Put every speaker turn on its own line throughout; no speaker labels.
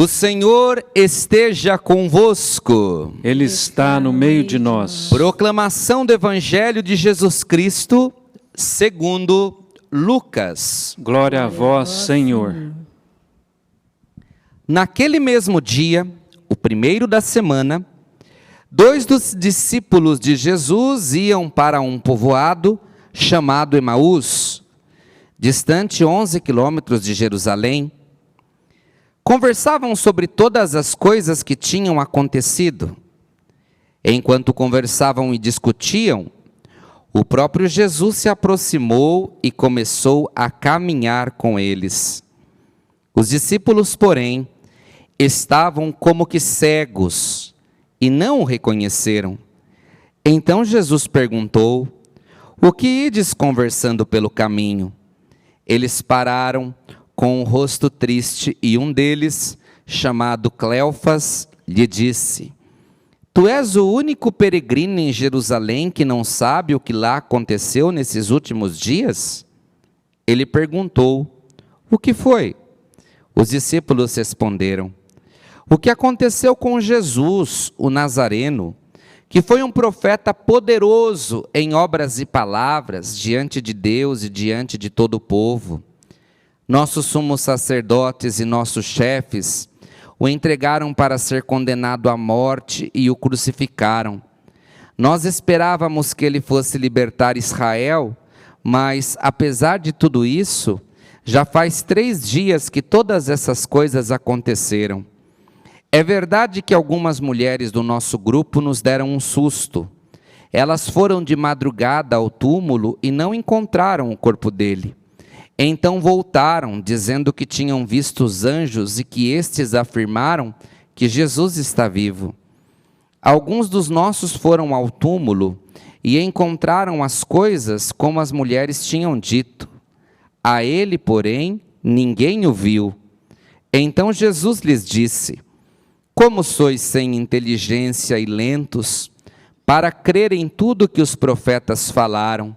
O Senhor esteja convosco.
Ele está no meio de nós.
Proclamação do Evangelho de Jesus Cristo, segundo Lucas.
Glória a vós, Senhor.
Naquele mesmo dia, o primeiro da semana, 2 dos discípulos de Jesus iam para um povoado chamado Emaús, distante 11 quilômetros de Jerusalém. Conversavam sobre todas as coisas que tinham acontecido. Enquanto conversavam e discutiam, o próprio Jesus se aproximou e começou a caminhar com eles. Os discípulos, porém, estavam como que cegos e não o reconheceram. Então Jesus perguntou: "O que ides conversando pelo caminho?" Eles pararam com o rosto triste, e um deles, chamado Cleofas, lhe disse: "Tu és o único peregrino em Jerusalém que não sabe o que lá aconteceu nesses últimos dias?" Ele perguntou: "O que foi?" Os discípulos responderam: "O que aconteceu com Jesus, o Nazareno, que foi um profeta poderoso em obras e palavras diante de Deus e diante de todo o povo. Nossos sumos sacerdotes e nossos chefes o entregaram para ser condenado à morte e o crucificaram. Nós esperávamos que ele fosse libertar Israel, mas, apesar de tudo isso, já faz 3 dias que todas essas coisas aconteceram. É verdade que algumas mulheres do nosso grupo nos deram um susto. Elas foram de madrugada ao túmulo e não encontraram o corpo dele. Então voltaram, dizendo que tinham visto os anjos e que estes afirmaram que Jesus está vivo. Alguns dos nossos foram ao túmulo e encontraram as coisas como as mulheres tinham dito. A ele, porém, ninguém o viu." Então Jesus lhes disse: "Como sois sem inteligência e lentos para crer em tudo que os profetas falaram?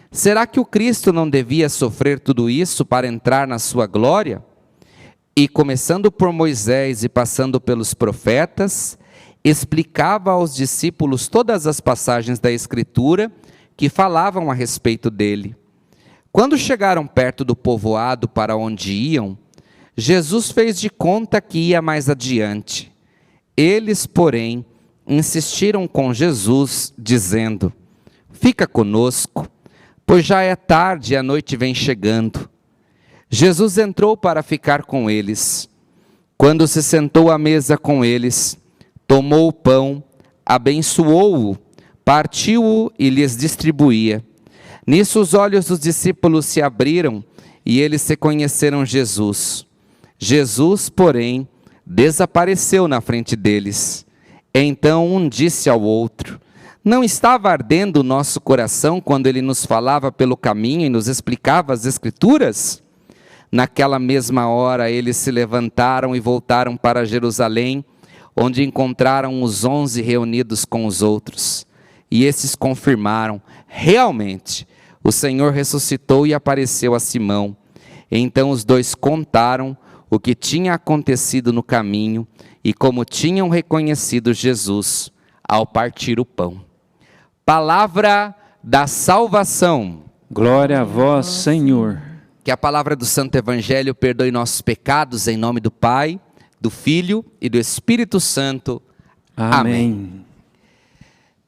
Será que o Cristo não devia sofrer tudo isso para entrar na sua glória?" E começando por Moisés e passando pelos profetas, explicava aos discípulos todas as passagens da Escritura que falavam a respeito dele. Quando chegaram perto do povoado para onde iam, Jesus fez de conta que ia mais adiante. Eles, porém, insistiram com Jesus, dizendo: "Fica conosco, pois já é tarde e a noite vem chegando." Jesus entrou para ficar com eles. Quando se sentou à mesa com eles, tomou o pão, abençoou-o, partiu-o e lhes distribuía. Nisso os olhos dos discípulos se abriram e eles reconheceram Jesus. Jesus, porém, desapareceu na frente deles. Então um disse ao outro: "Não estava ardendo o nosso coração quando ele nos falava pelo caminho e nos explicava as Escrituras?" Naquela mesma hora eles se levantaram e voltaram para Jerusalém, onde encontraram os 11 reunidos com os outros. E esses confirmaram: "Realmente, o Senhor ressuscitou e apareceu a Simão." Então os dois contaram o que tinha acontecido no caminho e como tinham reconhecido Jesus ao partir o pão. Palavra da salvação.
Glória a vós, Senhor.
Que a palavra do Santo Evangelho perdoe nossos pecados, em nome do Pai, do Filho e do Espírito Santo. Amém.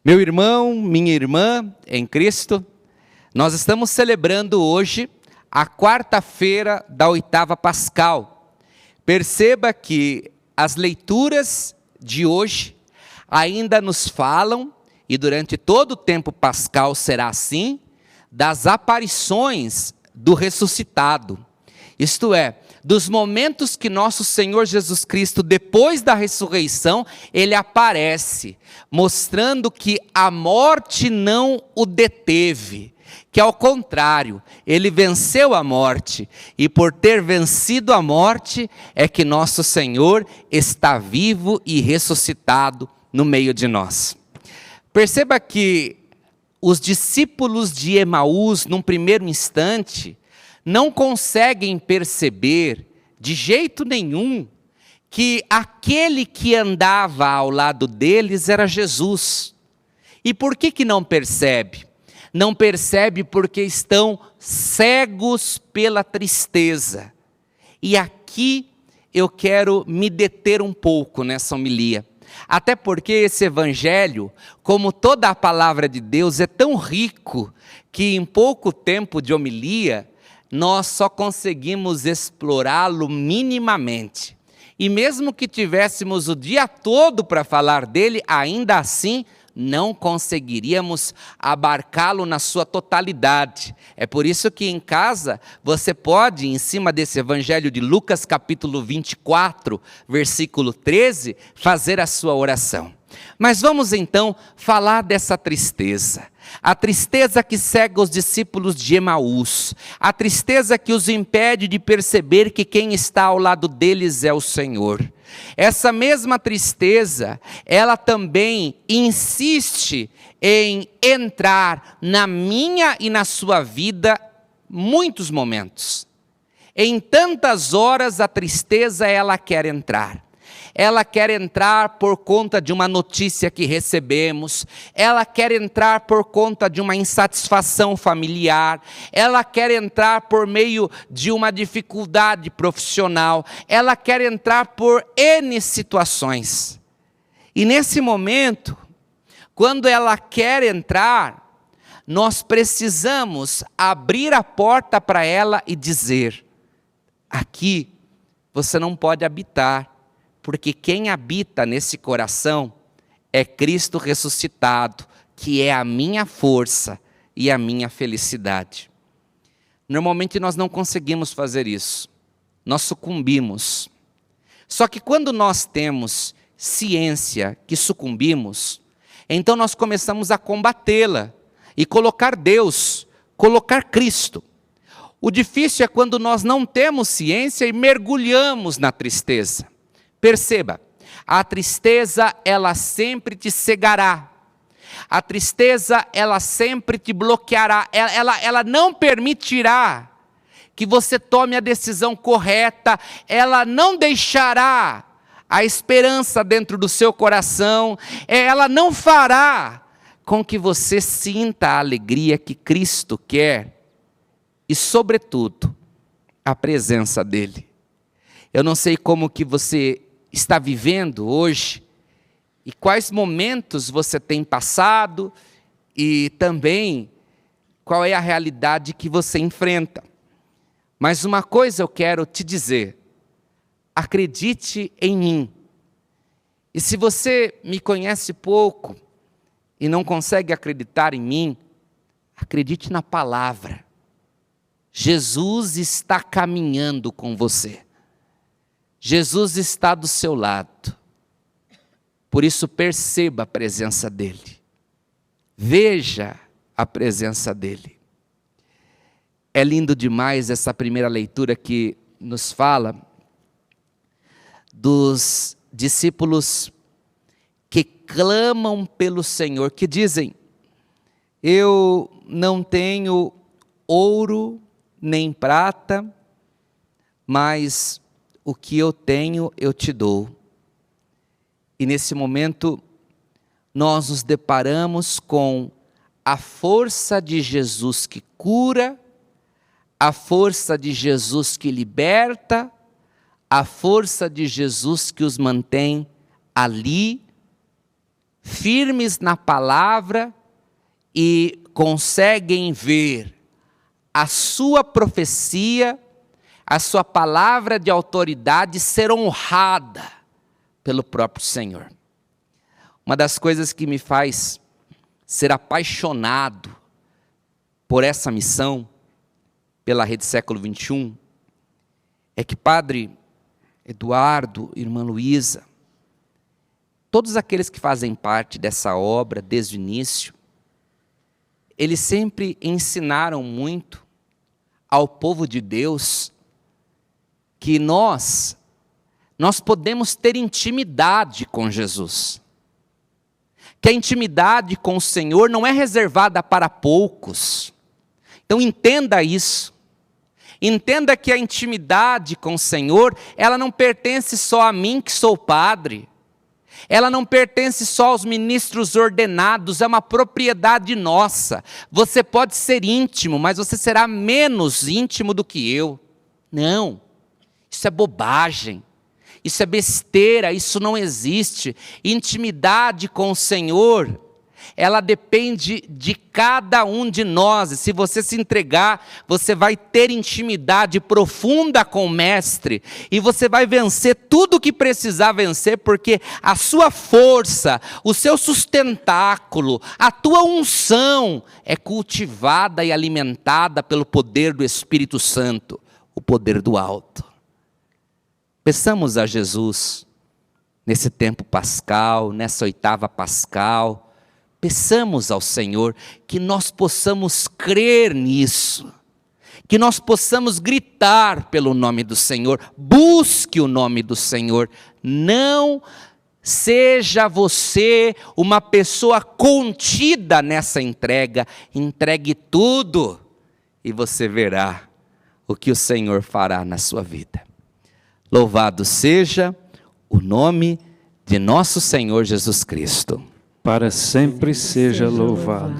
Meu irmão, minha irmã em Cristo, nós estamos celebrando hoje a quarta-feira da oitava pascal. Perceba que as leituras de hoje ainda nos falam, e durante todo o tempo pascal será assim, das aparições do ressuscitado. Isto é, dos momentos que nosso Senhor Jesus Cristo, depois da ressurreição, ele aparece, mostrando que a morte não o deteve, que ao contrário, ele venceu a morte, e por ter vencido a morte, é que nosso Senhor está vivo e ressuscitado no meio de nós. Perceba que os discípulos de Emaús, num primeiro instante, não conseguem perceber de jeito nenhum que aquele que andava ao lado deles era Jesus. E por que não percebe? Não percebe porque estão cegos pela tristeza. E aqui eu quero me deter um pouco nessa homilia. Até porque esse evangelho, como toda a palavra de Deus, é tão rico que em pouco tempo de homilia, nós só conseguimos explorá-lo minimamente. E mesmo que tivéssemos o dia todo para falar dele, ainda assim não conseguiríamos abarcá-lo na sua totalidade. É por isso que em casa você pode, em cima desse evangelho de Lucas capítulo 24, versículo 13, fazer a sua oração. Mas vamos então falar dessa tristeza. A tristeza que cega os discípulos de Emaús. A tristeza que os impede de perceber que quem está ao lado deles é o Senhor. Essa mesma tristeza, ela também insiste em entrar na minha e na sua vida muitos momentos. Em tantas horas a tristeza ela quer entrar. Ela quer entrar por conta de uma notícia que recebemos, ela quer entrar por conta de uma insatisfação familiar, ela quer entrar por meio de uma dificuldade profissional, ela quer entrar por N situações. E nesse momento, quando ela quer entrar, nós precisamos abrir a porta para ela e dizer: aqui você não pode habitar. Porque quem habita nesse coração é Cristo ressuscitado, que é a minha força e a minha felicidade. Normalmente nós não conseguimos fazer isso, nós sucumbimos. Só que quando nós temos ciência que sucumbimos, então nós começamos a combatê-la e colocar Deus, colocar Cristo. O difícil é quando nós não temos ciência e mergulhamos na tristeza. Perceba, a tristeza ela sempre te cegará, a tristeza ela sempre te bloqueará, ela não permitirá que você tome a decisão correta, ela não deixará a esperança dentro do seu coração, ela não fará com que você sinta a alegria que Cristo quer e, sobretudo, a presença dEle. Eu não sei como que você está vivendo hoje e quais momentos você tem passado e também qual é a realidade que você enfrenta. Mas uma coisa eu quero te dizer: acredite em mim. E se você me conhece pouco e não consegue acreditar em mim, acredite na palavra. Jesus está caminhando com você. Jesus está do seu lado. Por isso perceba a presença dEle. Veja a presença dEle. É lindo demais essa primeira leitura que nos fala dos discípulos que clamam pelo Senhor, que dizem: eu não tenho ouro nem prata, mas o que eu tenho eu te dou. E nesse momento nós nos deparamos com a força de Jesus que cura, a força de Jesus que liberta, a força de Jesus que os mantém ali, firmes na palavra e conseguem ver a sua profecia, a sua palavra de autoridade ser honrada pelo próprio Senhor. Uma das coisas que me faz ser apaixonado por essa missão, pela Rede Século XXI, é que Padre Eduardo, Irmã Luísa, todos aqueles que fazem parte dessa obra desde o início, eles sempre ensinaram muito ao povo de Deus que nós podemos ter intimidade com Jesus. Que a intimidade com o Senhor não é reservada para poucos. Então entenda isso. Entenda que a intimidade com o Senhor, ela não pertence só a mim que sou padre. Ela não pertence só aos ministros ordenados, é uma propriedade nossa. Você pode ser íntimo, mas você será menos íntimo do que eu. Não, isso é bobagem, isso é besteira, isso não existe. Intimidade com o Senhor, ela depende de cada um de nós. E se você se entregar, você vai ter intimidade profunda com o Mestre. E você vai vencer tudo o que precisar vencer, porque a sua força, o seu sustentáculo, a tua unção é cultivada e alimentada pelo poder do Espírito Santo, o poder do alto. Peçamos a Jesus, nesse tempo pascal, nessa oitava pascal, peçamos ao Senhor que nós possamos crer nisso, que nós possamos gritar pelo nome do Senhor. Busque o nome do Senhor. Não seja você uma pessoa contida nessa entrega. Entregue tudo e você verá o que o Senhor fará na sua vida. Louvado seja o nome de nosso Senhor Jesus Cristo.
Para sempre seja louvado.